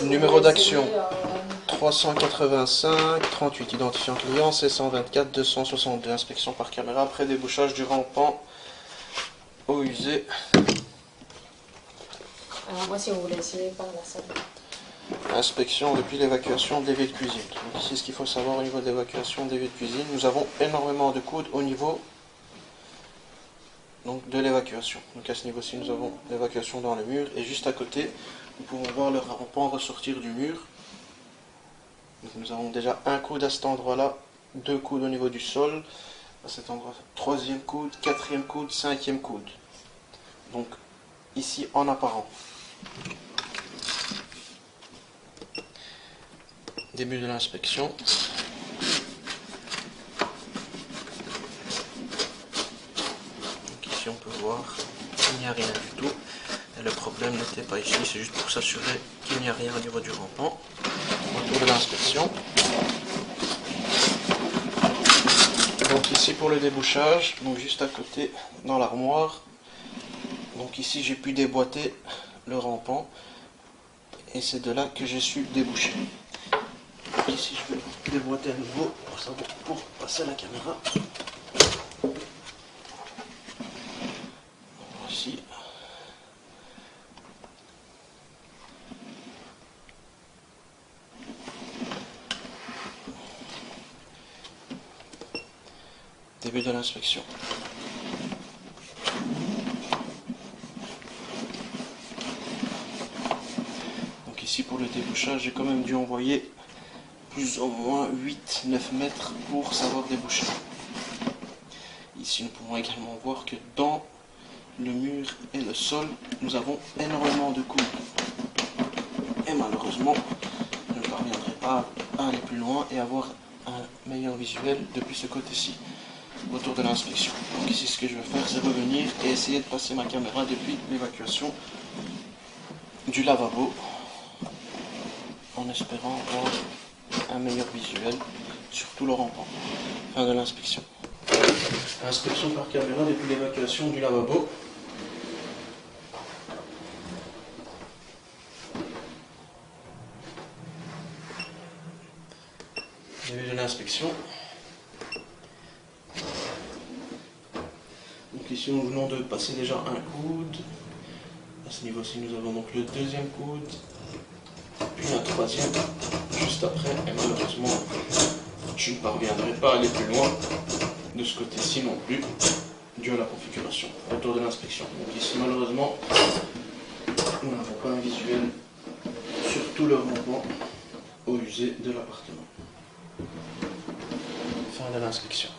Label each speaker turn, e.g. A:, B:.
A: Numéro d'action 385, 38, identifiant client, C124, 262, inspection par caméra après débouchage du rampant eau usée.
B: Alors moi si vous voulez essayer par la salle.
A: Inspection depuis l'évacuation de l'évier de cuisine. Donc ici ce qu'il faut savoir au niveau de l'évacuation de l'évier de cuisine, nous avons énormément de coudes au niveau donc, de l'évacuation. Donc à ce niveau-ci nous avons l'évacuation dans le mur et juste à côté nous pouvons voir le rampant ressortir du mur. Donc nous avons déjà un coude à cet endroit-là, deux coudes au niveau du sol, à cet endroit, troisième coude, quatrième coude, cinquième coude. Donc ici en apparent. Début de l'inspection. Donc ici on peut voir qu'il n'y a rien du tout. Et le problème n'était pas ici, c'est juste pour s'assurer qu'il n'y a rien au niveau du rampant. Autour de l'inspection. Donc ici pour le débouchage, donc juste à côté dans l'armoire. Donc ici j'ai pu déboîter le rampant et c'est de là que j'ai su déboucher. Donc ici je vais déboîter à nouveau pour passer à la caméra. Voici. Début de l'inspection. Donc ici pour le débouchage, j'ai quand même dû envoyer plus ou moins 8-9 mètres pour savoir déboucher. Ici nous pouvons également voir que dans le mur et le sol, nous avons énormément de coudes. Et malheureusement, je ne parviendrai pas à aller plus loin et avoir un meilleur visuel depuis ce côté-ci. Autour de l'inspection. Donc ici ce que je vais faire c'est revenir et essayer de passer ma caméra depuis l'évacuation du lavabo en espérant avoir un meilleur visuel sur tout le rampant. Fin de l'inspection. Inspection par caméra depuis l'évacuation du lavabo. Début de l'inspection. Donc ici nous venons de passer déjà un coude. À ce niveau-ci nous avons donc le deuxième coude, puis un troisième juste après. Et malheureusement je ne parviendrai pas à aller plus loin de ce côté-ci non plus, dû à la configuration. Autour de l'inspection. Donc ici malheureusement nous n'avons pas un visuel sur tout le rampant eau usée de l'appartement. Fin de l'inspection.